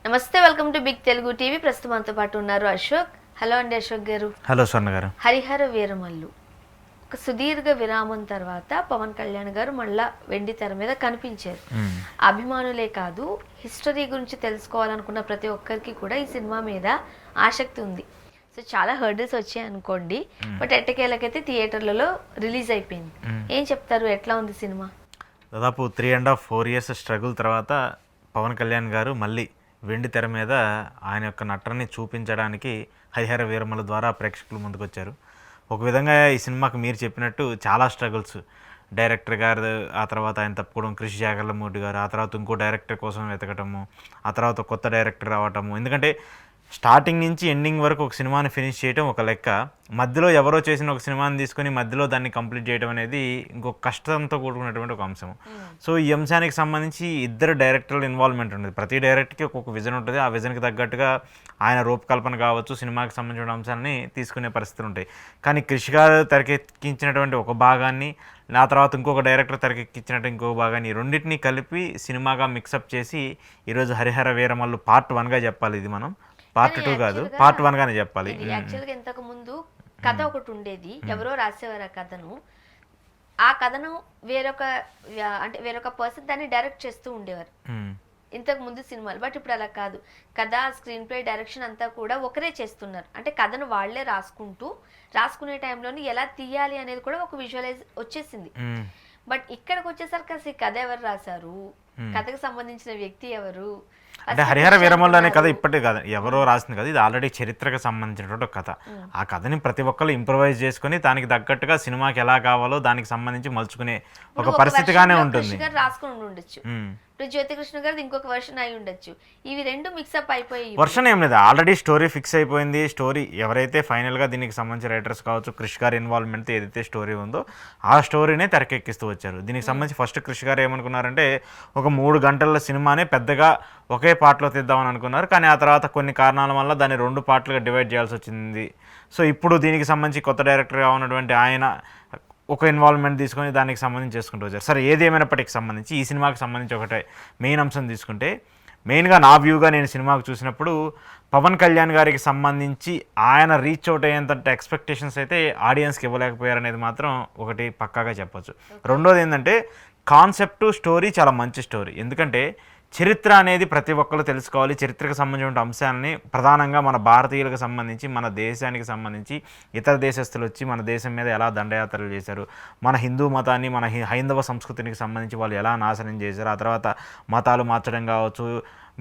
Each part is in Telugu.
నమస్తే, welcome to big Telugu TV. ప్రస్తుతం మనతో పాటు ఉన్నారు అశోక్. హలో అండి అశోక్ గారు. హలో స్వర్ణ గారు. హరిహర వీరమల్లు ఒక సుదీర్ఘ విరామం తర్వాత పవన్ కళ్యాణ్ గారు మళ్ళా వెండి తెర మీద కనిపించారు. అభిమానులే కాదు, హిస్టరీ గురించి తెలుసుకోవాలనుకున్న ప్రతి ఒక్కరికి కూడా ఈ సినిమా మీద ఆసక్తి ఉంది. సో చాలా హర్డిల్స్ వచ్చాయి అనుకోండి, బట్ ఎట్టకేలకైతే థియేటర్లలో రిలీజ్ అయిపోయింది. ఏం చెప్తారు, ఎట్లా ఉంది సినిమా? దాదాపు 3.5-4 years స్ట్రగుల్ తర్వాత పవన్ కళ్యాణ్ గారు మళ్ళీ వెండి తెర మీద ఆయన యొక్క నటనని చూపించడానికి హరిహర వీరమల ద్వారా ప్రేక్షకులు ముందుకొచ్చారు. ఒక విధంగా ఈ సినిమాకు మీరు చెప్పినట్టు చాలా స్ట్రగుల్స్, డైరెక్టర్ గారు, ఆ తర్వాత ఆయన తప్పుకోవడం, కృషి జాగర్లమూర్తి గారు, ఆ తర్వాత ఇంకో డైరెక్టర్ కోసం వెతకటము, ఆ తర్వాత కొత్త డైరెక్టర్ రావటము. ఎందుకంటే స్టార్టింగ్ నుంచి ఎండింగ్ వరకు ఒక సినిమాని ఫినిష్ చేయడం ఒక లెక్క, మధ్యలో ఎవరో చేసిన ఒక సినిమాని తీసుకొని మధ్యలో దాన్ని కంప్లీట్ చేయడం అనేది ఇంకొక కష్టంతో కూడుకున్నటువంటి ఒక అంశం. సో ఈ అంశానికి సంబంధించి ఇద్దరు డైరెక్టర్ల ఇన్వాల్వ్మెంట్ ఉంటుంది. ప్రతి డైరెక్టర్కి ఒక్కొక్క విజన్ ఉంటుంది. ఆ విజన్కి తగ్గట్టుగా ఆయన రూపకల్పన కావచ్చు, సినిమాకి సంబంధించిన అంశాలని తీసుకునే పరిస్థితులు ఉంటాయి. కానీ కృషి గారు తెరకెక్కించినటువంటి ఒక భాగాన్ని, ఆ తర్వాత ఇంకొక డైరెక్టర్ తెరకెక్కించినట్టు ఇంకొక భాగాన్ని, రెండింటినీ కలిపి సినిమాగా మిక్సప్ చేసి ఈరోజు హరిహర వీరమల్లు పార్ట్ 1గా చెప్పాలి. ఇది మనం పార్ట్ 2 కాదు, పార్ట్ 1 గానే చెప్పాలి. యాక్చువల్గా ఇంతకు ముందు కథ ఒకటి ఉండేది, ఎవరో రాసేవారు ఆ కథను. ఆ కథను వేరొక పర్సన్ దాన్ని డైరెక్ట్ చేస్తూ ఉండేవారు ఇంతకు ముందు సినిమాలు. బట్ ఇప్పుడు అలా కాదు, కథ, స్క్రీన్ ప్లే, డైరెక్షన్ అంతా కూడా ఒకరే చేస్తున్నారు. అంటే కథను వాళ్లే రాసుకునే టైంలోని ఎలా తీయాలి అనేది కూడా ఒక విజువలైజ్ వచ్చేసింది. బట్ ఇక్కడికి వచ్చేసరికి అసలు కథ ఎవరు రాశారు, కథకు సంబంధించిన వ్యక్తి ఎవరు? అంటే హరిహర వీరమల్లు అనే కథ ఇప్పటికే కాదు, ఎవరో రాసింది కదా, ఇది ఆల్రెడీ చరిత్రకు సంబంధించినటువంటి కథ. ఆ కథని ప్రతి ఒక్కరు ఇంప్రవైజ్ చేసుకుని దానికి తగ్గట్టుగా సినిమాకి ఎలా కావాలో దానికి సంబంధించి మలుచుకునే ఒక పరిస్థితిగానే ఉంటుంది. రాసుకుని ఉండొచ్చు, ఇప్పుడు జ్యోతికృష్ణ గారిది ఇంకొక వర్షన్ అయి ఉండొచ్చు. ఇవి రెండు మిక్సప్ అయిపోయి వర్షన్ ఏం లేదు, ఆల్రెడీ స్టోరీ ఫిక్స్ అయిపోయింది. స్టోరీ ఎవరైతే ఫైనల్గా దీనికి సంబంధించిన రైటర్స్ కావచ్చు, కృషి గారి ఇన్వాల్వ్మెంట్తో ఏదైతే స్టోరీ ఉందో ఆ స్టోరీనే తెరకెక్కిస్తూ వచ్చారు. దీనికి సంబంధించి ఫస్ట్ కృషి గారు ఏమనుకున్నారంటే ఒక 3 గంటల సినిమానే పెద్దగా ఒకే పార్ట్లో తీద్దామని అనుకున్నారు. కానీ ఆ తర్వాత కొన్ని కారణాల వల్ల దాన్ని 2 పార్ట్లుగా డివైడ్ చేయాల్సి వచ్చింది. సో ఇప్పుడు దీనికి సంబంధించి కొత్త డైరెక్టర్గా ఉన్నటువంటి ఆయన ఒక ఇన్వాల్వ్మెంట్ తీసుకొని దానికి సంబంధించి చేసుకుంటూ వచ్చారు. సరే, ఏది ఏమైనప్పటికి సంబంధించి ఈ సినిమాకి సంబంధించి ఒకటే మెయిన్ అంశం తీసుకుంటే, మెయిన్గా నా వ్యూగా నేను సినిమాకు చూసినప్పుడు పవన్ కళ్యాణ్ గారికి సంబంధించి ఆయన రీచ్ అవుట్ అయ్యేంత ఎక్స్పెక్టేషన్స్ అయితే ఆడియన్స్కి ఇవ్వలేకపోయారనేది మాత్రం ఒకటి పక్కాగా చెప్పొచ్చు. రెండోది ఏంటంటే కాన్సెప్ట్, స్టోరీ చాలా మంచి స్టోరీ. ఎందుకంటే చరిత్ర అనేది ప్రతి ఒక్కరు తెలుసుకోవాలి. చరిత్రకు సంబంధించిన అంశాలని ప్రధానంగా మన భారతీయులకు సంబంధించి, మన దేశానికి సంబంధించి ఇతర దేశస్తులు వచ్చి మన దేశం మీద ఎలా దండయాత్రలు చేశారు, మన హిందూ మతాన్ని, మన హైందవ సంస్కృతికి సంబంధించి వాళ్ళు ఎలా నాశనం చేశారు, ఆ తర్వాత మతాలు మార్చడం కావచ్చు,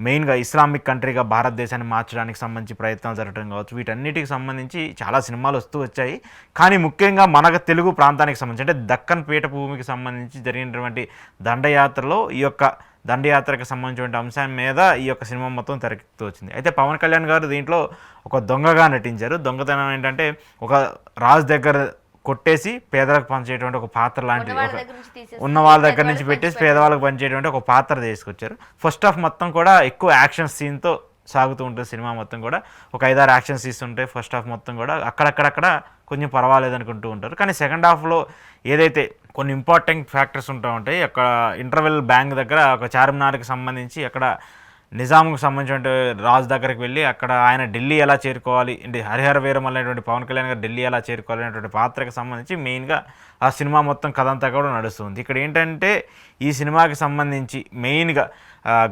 మెయిన్గా ఇస్లామిక్ కంట్రీగా భారతదేశాన్ని మార్చడానికి సంబంధించి ప్రయత్నాలు జరగడం కావచ్చు, వీటన్నిటికి సంబంధించి చాలా సినిమాలు వస్తూ వచ్చాయి. కానీ ముఖ్యంగా మన తెలుగు ప్రాంతానికి సంబంధించి, అంటే దక్కన్ పీఠభూమికి సంబంధించి జరిగినటువంటి దండయాత్రలో ఈ యొక్క దండయాత్రకు సంబంధించిన అంశం మీద ఈ యొక్క సినిమా మొత్తం తెరకెక్కుతూ వచ్చింది. అయితే పవన్ కళ్యాణ్ గారు దీంట్లో ఒక దొంగగా నటించారు. దొంగతనం ఏంటంటే ఒక రాజు దగ్గర కొట్టేసి పేదలకు పంచేటువంటి ఒక పాత్ర లాంటిది, ఉన్న వాళ్ళ దగ్గర నుంచి పెట్టేసి పేదవాళ్ళకి పంచేటువంటి ఒక పాత్ర తీసుకొచ్చారు. ఫస్ట్ హాఫ్ మొత్తం కూడా ఎక్కువ యాక్షన్ సీన్తో సాగుతూ ఉంటుంది. సినిమా మొత్తం కూడా ఒక 5-6 యాక్షన్ సీన్స్ ఉంటాయి. ఫస్ట్ హాఫ్ మొత్తం కూడా అక్కడక్కడ కొంచెం పర్వాలేదు అనుకుంటూ ఉంటారు. కానీ సెకండ్ హాఫ్లో ఏదైతే కొన్ని ఇంపార్టెంట్ ఫ్యాక్టర్స్ ఉంటూ ఉంటాయి, అక్కడ ఇంటర్వెల్ బ్యాంక్ దగ్గర ఒక చార్మినార్కి సంబంధించి అక్కడ నిజాంకు సంబంధించిన రాజు దగ్గరికి వెళ్ళి అక్కడ ఆయన ఢిల్లీ ఎలా చేరుకోవాలి, అంటే హరిహర వీరమల్లు అనేటువంటి పవన్ కళ్యాణ్ గారు ఢిల్లీ ఎలా చేరుకోవాలి అనేటువంటి పాత్రకు సంబంధించి మెయిన్గా ఆ సినిమా మొత్తం కథ అంతా కూడా నడుస్తుంది. ఇక్కడ ఏంటంటే ఈ సినిమాకి సంబంధించి మెయిన్గా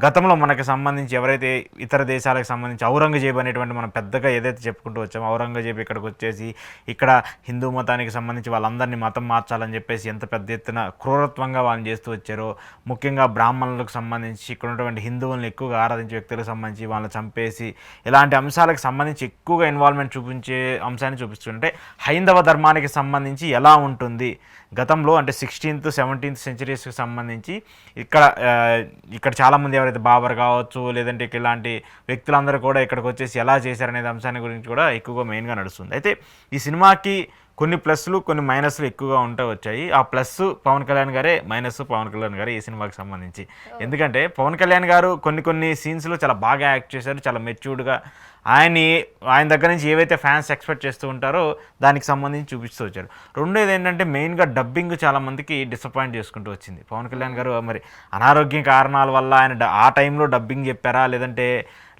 గతంలో మనకి సంబంధించి ఎవరైతే ఇతర దేశాలకు సంబంధించి ఔరంగజేబు అనేటువంటి మనం పెద్దగా ఏదైతే చెప్పుకుంటూ వచ్చామో, ఔరంగజేబు ఇక్కడికి వచ్చేసి ఇక్కడ హిందూ మతానికి సంబంధించి వాళ్ళందరినీ మతం మార్చాలని చెప్పేసి ఎంత పెద్ద ఎత్తున క్రూరత్వంగా వాళ్ళని చేస్తూ వచ్చారో, ముఖ్యంగా బ్రాహ్మణులకు సంబంధించి ఇక్కడ ఉన్నటువంటి హిందువులను ఎక్కువగా ఆరాధించే వ్యక్తులకు సంబంధించి వాళ్ళని చంపేసి ఇలాంటి అంశాలకు సంబంధించి ఎక్కువగా ఇన్వాల్వ్మెంట్ చూపించే అంశాన్ని చూపిస్తుంటే హైందవ ధర్మానికి సంబంధించి ఎలా ఉంటుంది గతంలో, అంటే 16th, 17th సెంచరీస్కి సంబంధించి ఇక్కడ చాలామంది ఎవరైతే బాబర్ కావచ్చు, లేదంటే ఇలాంటి వ్యక్తులందరూ కూడా ఇక్కడికి వచ్చేసి ఎలా చేశారనే అంశాన్ని గురించి కూడా ఎక్కువగా మెయిన్గా నడుస్తుంది. అయితే ఈ సినిమాకి కొన్ని ప్లస్లు కొన్ని మైనస్లు ఎక్కువగా ఉంటూ వచ్చాయి. ఆ ప్లస్ పవన్ కళ్యాణ్ గారే, మైనస్ పవన్ కళ్యాణ్ గారే ఈ సినిమాకి సంబంధించి. ఎందుకంటే పవన్ కళ్యాణ్ గారు కొన్ని సీన్స్లో చాలా బాగా యాక్ట్ చేశారు, చాలా మెచ్యూర్డ్గా. ఆయన దగ్గర నుంచి ఏవైతే ఫ్యాన్స్ ఎక్స్పెక్ట్ చేస్తూ ఉంటారో దానికి సంబంధించి చూపిస్తూ వచ్చారు. రెండోది ఏంటంటే మెయిన్గా డబ్బింగ్ చాలామందికి డిసప్పాయింట్ చేసుకుంటూ వచ్చింది. పవన్ కళ్యాణ్ గారు మరి అనారోగ్య కారణాల వల్ల ఆయన ఆ టైంలో డబ్బింగ్ చెప్పారా, లేదంటే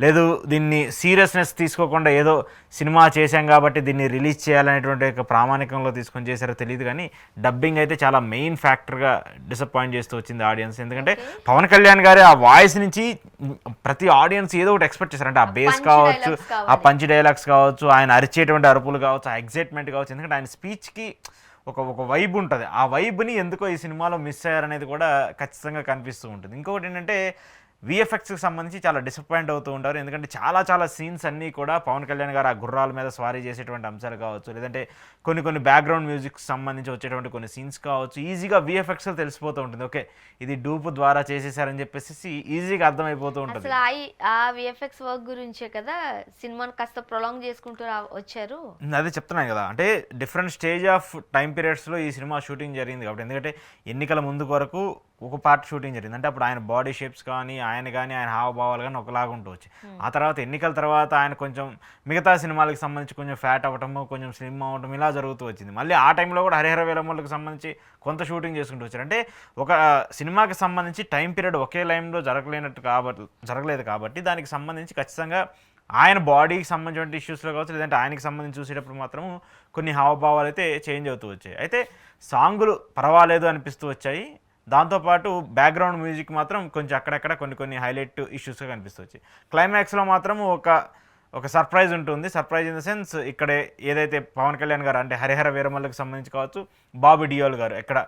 లేదు దీన్ని సీరియస్నెస్ తీసుకోకుండా ఏదో సినిమా చేశాం కాబట్టి దీన్ని రిలీజ్ చేయాలనేటువంటి ఒక ప్రామాణికంలో తీసుకొని చేశారో తెలియదు, కానీ డబ్బింగ్ అయితే చాలా మెయిన్ ఫ్యాక్టర్గా డిసప్పాయింట్ చేస్తూ వచ్చింది ఆడియన్స్. ఎందుకంటే పవన్ కళ్యాణ్ గారి ఆ వాయిస్ నుంచి ప్రతి ఆడియన్స్ ఏదో ఒకటి ఎక్స్పెక్ట్ చేశారు. అంటే ఆ బేస్ కావచ్చు, ఆ పంచ్ డైలాగ్స్ కావచ్చు, ఆయన అరిచేటువంటి అరుపులు కావచ్చు, ఆ ఎగ్జైట్మెంట్ కావచ్చు. ఎందుకంటే ఆయన స్పీచ్కి ఒక వైబ్ ఉంటుంది. ఆ వైబ్ని ఎందుకో ఈ సినిమాలో మిస్ అయ్యారనేది కూడా ఖచ్చితంగా కనిపిస్తూ ఉంటుంది. ఇంకొకటి ఏంటంటే విఎఫ్ఎక్స్కి సంబంధించి చాలా డిసప్పాయింట్ అవుతూ ఉంటారు. ఎందుకంటే చాలా సీన్స్ అన్నీ కూడా పవన్ కళ్యాణ్ గారు ఆ గుర్రాల మీద స్వారీ చేసేటువంటి అంశాలు కావచ్చు, లేదంటే కొన్ని బ్యాక్గ్రౌండ్ మ్యూజిక్కి సంబంధించి వచ్చేటువంటి కొన్ని సీన్స్ కావచ్చు, ఈజీగా విఎఫ్ఎక్స్లో తెలిసిపోతూ ఉంటుంది. ఓకే, ఇది డూపు ద్వారా చేసేసారని చెప్పేసి ఈజీగా అర్థమైపోతూ ఉంటుంది. అసలు ఆ విఎఫ్ఎక్స్ వర్క్ గురించే కదా సినిమాను కాస్త ప్రొలాంగ్ చేసుకుంటూ వచ్చారు. అదే చెప్తున్నాను కదా, అంటే డిఫరెంట్ స్టేజ్ ఆఫ్ టైం పీరియడ్స్లో ఈ సినిమా షూటింగ్ జరిగింది కాబట్టి. ఎందుకంటే ఎన్నికల ముందు వరకు ఒక పార్ట్ షూటింగ్ జరిగింది. అంటే అప్పుడు ఆయన బాడీ షేప్స్ కానీ ఆయన హావభావాలు కానీ ఒకలాగా ఉంటూ వచ్చి, ఆ తర్వాత ఎన్నికల తర్వాత ఆయన కొంచెం మిగతా సినిమాలకు సంబంధించి కొంచెం ఫ్యాట్ అవ్వటము, కొంచెం స్లిమ్ అవ్వటం ఇలా జరుగుతూ వచ్చింది. మళ్ళీ ఆ టైంలో కూడా హరిహర వీరమల్లుకి సంబంధించి కొంత షూటింగ్ చేసుకుంటూ వచ్చారు. అంటే ఒక సినిమాకి సంబంధించి టైం పీరియడ్ ఒకే లైన్లో జరగలేదు కాబట్టి దానికి సంబంధించి ఖచ్చితంగా ఆయన బాడీకి సంబంధించిన ఇష్యూస్లో కావచ్చు, లేదంటే ఆయనకి సంబంధించి చూసేటప్పుడు మాత్రం కొన్ని హావభావాలు అయితే చేంజ్ అవుతూ వచ్చాయి. అయితే సాంగులు పర్వాలేదు అనిపిస్తూ వచ్చాయి. దాంతోపాటు బ్యాక్గ్రౌండ్ మ్యూజిక్ మాత్రం కొంచెం అక్కడక్కడ కొన్ని హైలైట్ ఇష్యూస్గా కనిపిస్తూ వచ్చాయి. క్లైమాక్స్లో మాత్రం ఒక సర్ప్రైజ్ ఉంటుంది. సర్ప్రైజ్ ఇన్ ద సెన్స్ ఇక్కడ ఏదైతే పవన్ కళ్యాణ్ గారు అంటే హరిహర వీరమల్లుకి సంబంధించి కావచ్చు, బాబీ డియోల్ గారు ఎక్కడ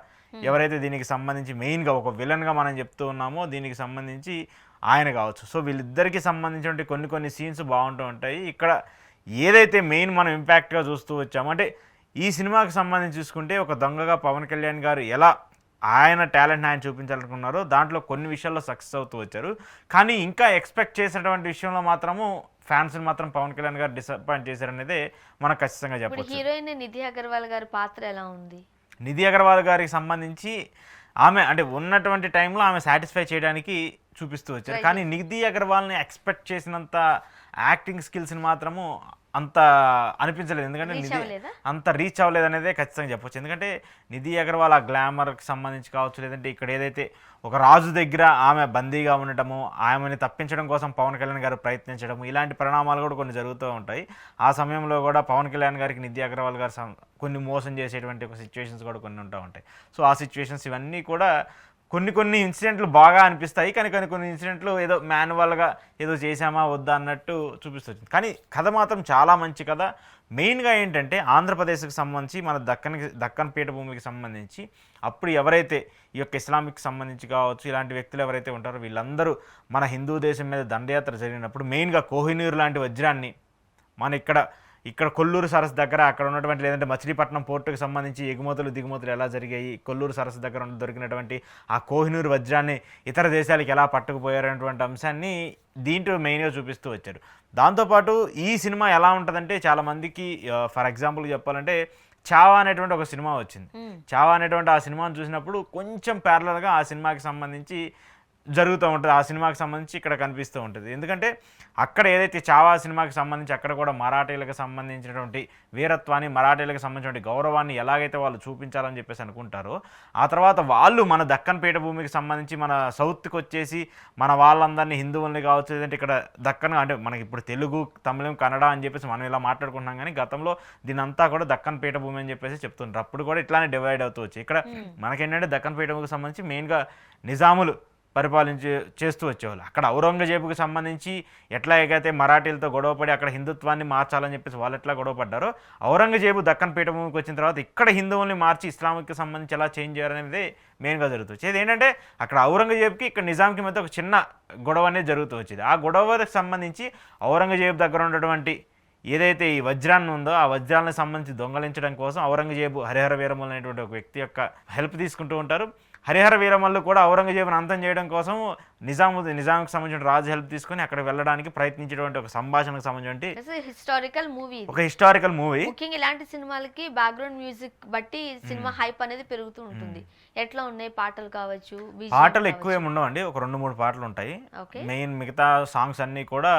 ఎవరైతే దీనికి సంబంధించి మెయిన్గా ఒక విలన్గా మనం చెప్తూ ఉన్నామో దీనికి సంబంధించి ఆయన కావచ్చు. సో వీళ్ళిద్దరికీ సంబంధించిన కొన్ని సీన్స్ బాగుంటూ ఉంటాయి. ఇక్కడ ఏదైతే మెయిన్ మనం ఇంపాక్ట్గా చూస్తూ వచ్చామో అంటే ఈ సినిమాకి సంబంధించి చూసుకుంటే ఒక దొంగగా పవన్ కళ్యాణ్ గారు ఎలా ఆయన టాలెంట్ని ఆయన చూపించాలనుకున్నారో దాంట్లో కొన్ని విషయాల్లో సక్సెస్ అవుతూ వచ్చారు. కానీ ఇంకా ఎక్స్పెక్ట్ చేసినటువంటి విషయంలో మాత్రము ఫ్యాన్స్ని మాత్రం పవన్ కళ్యాణ్ గారు డిసప్పాయింట్ చేశారనేదే మనకు ఖచ్చితంగా చెప్పచ్చు. హీరోయిన్ నిధి అగర్వాల్ గారి పాత్ర ఎలా ఉంది? నిధి అగర్వాల్ గారికి సంబంధించి ఆమె అంటే ఉన్నటువంటి టైంలో ఆమె సాటిస్ఫై చేయడానికి చూపిస్తూ వచ్చారు. కానీ నిధి అగర్వాల్ని ఎక్స్పెక్ట్ చేసినంత యాక్టింగ్ స్కిల్స్ని మాత్రము అంత అనిపించలేదు. ఎందుకంటే అంత రీచ్ అవ్వలేదు అనేదే ఖచ్చితంగా చెప్పొచ్చు. ఎందుకంటే నిధి అగర్వాల్ ఆ గ్లామర్కి సంబంధించి కావచ్చు, లేదంటే ఇక్కడ ఏదైతే ఒక రాజు దగ్గర ఆమె బందీగా ఉండటము, ఆమెని తప్పించడం కోసం పవన్ కళ్యాణ్ గారు ప్రయత్నించడము, ఇలాంటి పరిణామాలు కూడా కొన్ని జరుగుతూ ఉంటాయి. ఆ సమయంలో కూడా పవన్ కళ్యాణ్ గారికి నిధి అగర్వాల్ గారు కొన్ని మోసం చేసేటువంటి ఒక సిచ్యువేషన్స్ కూడా కొన్ని ఉంటూ ఉంటాయి. సో ఆ సిచ్యువేషన్స్ ఇవన్నీ కూడా కొన్ని ఇన్సిడెంట్లు బాగా అనిపిస్తాయి. కానీ కొన్ని ఇన్సిడెంట్లు ఏదో మాన్యువల్గా ఏదో చేసామా వద్దా అన్నట్టు చూపిస్తుంది. కానీ కథ మాత్రం చాలా మంచి కథ. మెయిన్గా ఏంటంటే ఆంధ్రప్రదేశ్కి సంబంధించి మన దక్కన్ పీఠభూమికి సంబంధించి అప్పుడు ఎవరైతే ఈ యొక్క ఇస్లామిక్ సంబంధించి కావచ్చు ఇలాంటి వ్యక్తులు ఎవరైతే ఉంటారో వీళ్ళందరూ మన హిందూ దేశం మీద దండయాత్ర జరిగినప్పుడు మెయిన్గా కోహినూర్ లాంటి వజ్రాన్ని మన ఇక్కడ కొల్లూరు సరస్సు దగ్గర అక్కడ ఉన్నటువంటి లేదంటే మచిలీపట్నం పోర్టుకు సంబంధించి ఎగుమతులు దిగుమతులు ఎలా జరిగాయి, కొల్లూరు సరస్సు దగ్గర దొరికినటువంటి ఆ కోహినూర్ వజ్రాన్ని ఇతర దేశాలకు ఎలా పట్టుకుపోయారనేటువంటి అంశాన్ని దీంట్లో మెయిన్గా చూపిస్తూ వచ్చారు. దాంతోపాటు ఈ సినిమా ఎలా ఉంటుందంటే చాలామందికి ఫర్ ఎగ్జాంపుల్ చెప్పాలంటే చావా అనేటువంటి ఒక సినిమా వచ్చింది. చావా అనేటువంటి ఆ సినిమాను చూసినప్పుడు కొంచెం ప్యారలల్గా ఆ సినిమాకి సంబంధించి జరుగుతూ ఉంటుంది. ఆ సినిమాకి సంబంధించి ఇక్కడ కనిపిస్తూ ఉంటుంది. ఎందుకంటే అక్కడ ఏదైతే చావా సినిమాకి సంబంధించి అక్కడ కూడా మరాఠీలకు సంబంధించినటువంటి వీరత్వాన్ని, మరాఠీలకు సంబంధించిన గౌరవాన్ని ఎలాగైతే వాళ్ళు చూపించాలని చెప్పేసి అనుకుంటారో ఆ తర్వాత వాళ్ళు మన దక్కన్ పీఠభూమికి సంబంధించి మన సౌత్కి వచ్చేసి మన వాళ్ళందరినీ హిందువుల్ని కావచ్చు, లేదంటే ఇక్కడ దక్కన్ అంటే మనకి ఇప్పుడు తెలుగు, తమిళం, కన్నడ అని చెప్పేసి మనం ఇలా మాట్లాడుకుంటున్నాం. కానీ గతంలో దీనంతా కూడా దక్కన్ పీఠభూమి అని చెప్పేసి చెప్తుంటారు. అప్పుడు కూడా ఇట్లానే డివైడ్ అవుతూ వచ్చి ఇక్కడ మనకేంటంటే దక్కన్ పీఠభూమికి సంబంధించి మెయిన్గా నిజాములు చేస్తూ వచ్చేవాళ్ళు. అక్కడ ఔరంగజేబుకి సంబంధించి ఎట్లా అయితే మరాఠీలతో గొడవపడి అక్కడ హిందుత్వాన్ని మార్చాలని చెప్పేసి వాళ్ళు ఎట్లా గొడవపడ్డారో ఔరంగజేబు దక్కన్ పీఠభూమికి వచ్చిన తర్వాత ఇక్కడ హిందువుల్ని మార్చి ఇస్లాంకి సంబంధించి ఎలా చేంజ్ చేయాలనేది మెయిన్గా జరుగుతూ వచ్చేది. ఏంటంటే అక్కడ ఔరంగజేబుకి ఇక్కడ నిజాంకి మధ్య ఒక చిన్న గొడవ అనేది జరుగుతూ వచ్చేది. ఆ గొడవకి సంబంధించి ఔరంగజేబు దగ్గర ఉన్నటువంటి ఏదైతే ఈ వజ్రాన్ని ఉందో ఆ వజ్రాలను సంబంధించి దొంగలించడం కోసం ఔరంగజేబు హరిహర వీరమల్లు అనేటువంటి ఒక వ్యక్తి యొక్క హెల్ప్ తీసుకుంటూ ఉంటారు. హరిహర వీరమల్లు కూడా ఔరంగజేబును అంతం చేయడం కోసం నిజాంకి సంబంధించిన రాజు హెల్ప్ తీసుకుని అక్కడ వెళ్ళడానికి ప్రయత్నించేటువంటి ఒక సంభాషణకు సంబంధించి హిస్టారికల్ మూవీ, ఒక హిస్టారికల్ మూవీ. ముఖ్యంగా ఇలాంటి సినిమాలకి బ్యాక్గ్రౌండ్ మ్యూజిక్ బట్టి సినిమా హైప్ అనేది పెరుగుతూ ఉంటుంది. ఎట్లా ఉన్నాయి పాటలు కావచ్చు? పాటలు ఎక్కువ ఏమి ఉండవండి, ఒక 2-3 పాటలు ఉంటాయి. మెయిన్ మిగతా సాంగ్స్ అన్నీ కూడా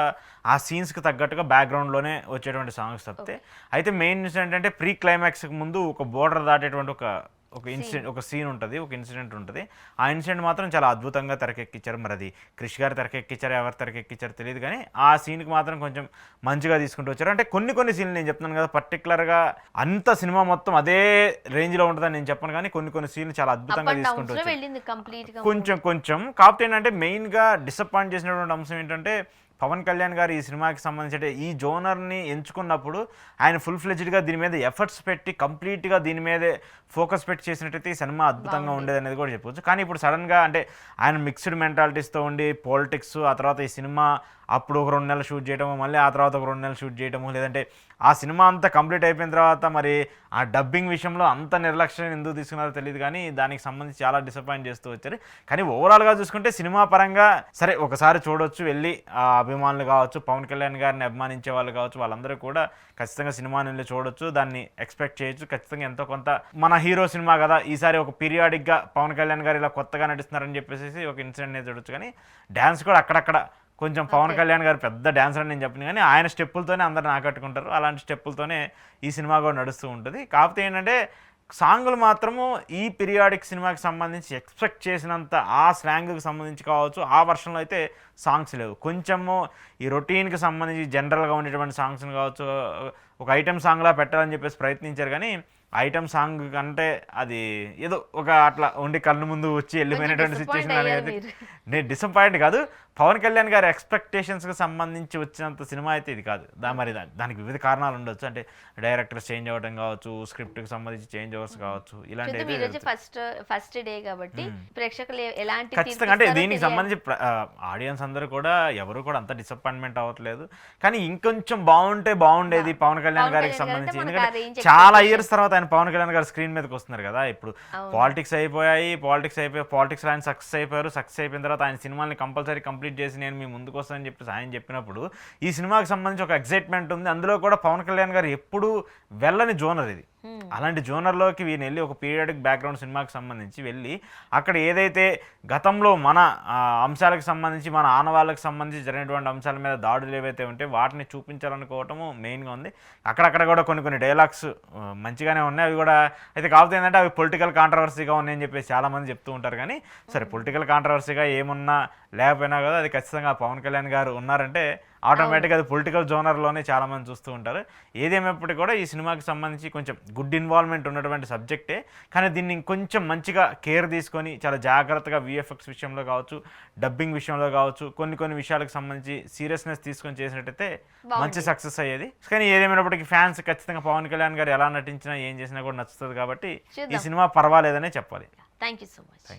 ఆ సీన్స్కి తగ్గట్టుగా బ్యాక్గ్రౌండ్లోనే వచ్చేటువంటి సాంగ్స్ తప్పితే. అయితే మెయిన్ న్యూస్ ఏంటంటే ప్రీ క్లైమాక్స్కి ముందు ఒక బోర్డర్ దాటేటువంటి ఒక ఒక సీన్ ఉంటుంది, ఒక ఇన్సిడెంట్ ఉంటుంది. ఆ ఇన్సిడెంట్ మాత్రం చాలా అద్భుతంగా తెరకెక్కించారు. మరి అది క్రిష్ గారు తెరకెక్కించారు, ఎవరు తెరకెక్కించారు తెలియదు, కానీ ఆ సీన్కి మాత్రం కొంచెం మంచిగా తీసుకుంటూ వచ్చారు. అంటే కొన్ని సీన్లు నేను చెప్తున్నాను కదా, పర్టికులర్గా అంత సినిమా మొత్తం అదే రేంజ్లో ఉంటుందని నేను చెప్పను, కానీ కొన్ని సీన్లు చాలా అద్భుతంగా తీసుకుంటూ వచ్చారు. కొంచెం కాకపోతే ఏంటంటే మెయిన్గా డిసప్పాయింట్ చేసినటువంటి అంశం ఏంటంటే పవన్ కళ్యాణ్ గారు ఈ సినిమాకి సంబంధించి ఈ జోనర్ని ఎంచుకున్నప్పుడు ఆయన ఫుల్ ఫ్లెడ్జ్డ్గా దీని మీద ఎఫర్ట్స్ పెట్టి కంప్లీట్గా దీని మీదే ఫోకస్ పెట్టి చేసినట్టయితే ఈ సినిమా అద్భుతంగా ఉండేది అనేది కూడా చెప్పవచ్చు. కానీ ఇప్పుడు సడన్గా అంటే ఆయన మిక్స్డ్ మెంటాలిటీస్తో ఉండి పాలిటిక్స్, ఆ తర్వాత ఈ సినిమా అప్పుడు ఒక 2 నెలలు షూట్ చేయడము, మళ్ళీ ఆ తర్వాత ఒక 2 నెలలు షూట్ చేయడము, లేదంటే ఆ సినిమా అంతా కంప్లీట్ అయిపోయిన తర్వాత మరి ఆ డబ్బింగ్ విషయంలో అంత నిర్లక్ష్యం ఎందుకు తీసుకున్నారో తెలియదు, కానీ దానికి సంబంధించి చాలా డిసప్పాయింట్ చేస్తూ వచ్చారు. కానీ ఓవరాల్గా చూసుకుంటే సినిమా పరంగా సరే ఒకసారి చూడొచ్చు, వెళ్ళి ఆ అభిమానులు కావచ్చు, పవన్ కళ్యాణ్ గారిని అభిమానించే వాళ్ళు కావచ్చు, వాళ్ళందరూ కూడా ఖచ్చితంగా సినిమాని వెళ్ళి చూడొచ్చు, దాన్ని ఎక్స్పెక్ట్ చేయొచ్చు. ఖచ్చితంగా ఎంతో కొంత మన హీరో సినిమా కదా, ఈసారి ఒక పీరియాడిక్గా పవన్ కళ్యాణ్ గారు ఇలా కొత్తగా నటిస్తున్నారని చెప్పేసి ఒక ఇన్సిడెంట్ అనేది చూడొచ్చు. కానీ డ్యాన్స్ కూడా అక్కడక్కడ కొంచెం పవన్ కళ్యాణ్ గారు పెద్ద డాన్సర్ అని నేను చెప్పిన, కానీ ఆయన స్టెప్పులతోనే అందరిని ఆకట్టుకుంటారు. అలాంటి స్టెప్పులతోనే ఈ సినిమా కూడా నడుస్తూ ఉంటుంది. కాకపోతే ఏంటంటే సాంగులు మాత్రము ఈ పీరియాడిక్ సినిమాకి సంబంధించి ఎక్స్పెక్ట్ చేసినంత ఆ స్లాంగ్కి సంబంధించి కావచ్చు, ఆ వర్షన్లో అయితే సాంగ్స్ లేవు. కొంచెము ఈ రొటీన్కి సంబంధించి జనరల్గా ఉండేటువంటి సాంగ్స్ని కావచ్చు ఒక ఐటెం సాంగ్లా పెట్టాలని చెప్పేసి ప్రయత్నించారు, కానీ ఐటమ్ సాంగ్ కంటే అది ఏదో ఒక అట్లా ఉండి కళ్ళు ముందు వచ్చి వెళ్ళిపోయినటువంటి సిచ్యువేషన్ అనేది. నేను డిసప్పాయింట్ కాదు, పవన్ కళ్యాణ్ గారి ఎక్స్పెక్టేషన్స్కి సంబంధించి వచ్చినంత సినిమా అయితే ఇది కాదు. దానికి వివిధ కారణాలు ఉండొచ్చు, అంటే డైరెక్టర్స్ చేంజ్ అవ్వడం కావచ్చు, స్క్రిప్ట్కి సంబంధించి చేంజ్ ఓవర్స్ కావచ్చు, ఇలాంటి ఫస్ట్ డే కాబట్టి ప్రేక్షకులు ఎలాంటి ఖచ్చితంగా అంటే దీనికి సంబంధించి ఆడియన్స్ అందరూ కూడా ఎవరు కూడా అంత డిసప్పాయింట్మెంట్ అవ్వట్లేదు. కానీ ఇంకొంచెం బాగుంటే బాగుండేది పవన్ కళ్యాణ్ గారికి సంబంధించి, ఎందుకంటే చాలా ఇయర్స్ తర్వాత ఆయన పవన్ కళ్యాణ్ గారు స్క్రీన్ మీదకి వస్తున్నారు కదా. ఇప్పుడు పాలిటిక్స్ పాలిటిక్స్ ఆయన సక్సెస్ అయిపోయిన తర్వాత ఆయన సినిమాని కంపల్సరీ కంప్లీట్ చేసి నేను మీ ముందుకు వస్తానని చెప్పేసి ఆయన చెప్పినప్పుడు ఈ సినిమాకి సంబంధించి ఒక ఎక్సైట్మెంట్ ఉంది. అందులో కూడా పవన్ కళ్యాణ్ గారు ఎప్పుడు వెళ్ళని జోనర్ ఇది. అలాంటి జోనర్లోకి వీళ్ళు వెళ్ళి ఒక పీరియాడిక్ బ్యాక్గ్రౌండ్ సినిమాకి సంబంధించి వెళ్ళి అక్కడ ఏదైతే గతంలో మన అంశాలకు సంబంధించి మన ఆనవాళ్ళకి సంబంధించి జరిగినటువంటి అంశాల మీద దాడులు ఏవైతే ఉంటే వాటిని చూపించాలనుకోవటము మెయిన్గా ఉంది. అక్కడక్కడ కూడా కొన్ని డైలాగ్స్ మంచిగానే ఉన్నాయి, అవి కూడా అయితే కాకపోతే ఏంటంటే అవి పొలిటికల్ కాంట్రవర్సీగా ఉన్నాయని చెప్పేసి చాలామంది చెప్తూ ఉంటారు. కానీ సరే పొలిటికల్ కాంట్రవర్సీగా ఏమున్నా లేకపోయినా కదా అది ఖచ్చితంగా పవన్ కళ్యాణ్ గారు ఉన్నారంటే ఆటోమేటిక్గా అది పొలిటికల్ జోనర్లోనే చాలామంది చూస్తూ ఉంటారు. ఏదేమైనప్పటికీ కూడా ఈ సినిమాకి సంబంధించి కొంచెం గుడ్ ఇన్వాల్వ్మెంట్ ఉన్నటువంటి సబ్జెక్టే, కానీ దీన్ని ఇంకొంచెం మంచిగా కేర్ తీసుకొని చాలా జాగ్రత్తగా విఎఫ్ఎక్స్ విషయంలో కావచ్చు, డబ్బింగ్ విషయంలో కావచ్చు, కొన్ని విషయాలకు సంబంధించి సీరియస్నెస్ తీసుకొని చేసినట్టయితే మంచి సక్సెస్ అయ్యేది. కానీ ఏదేమైనప్పటికీ ఫ్యాన్స్ ఖచ్చితంగా పవన్ కళ్యాణ్ గారు ఎలా నటించినా ఏం చేసినా కూడా నచ్చుతుంది, కాబట్టి ఈ సినిమా పర్వాలేదనే చెప్పాలి. Thank you so much.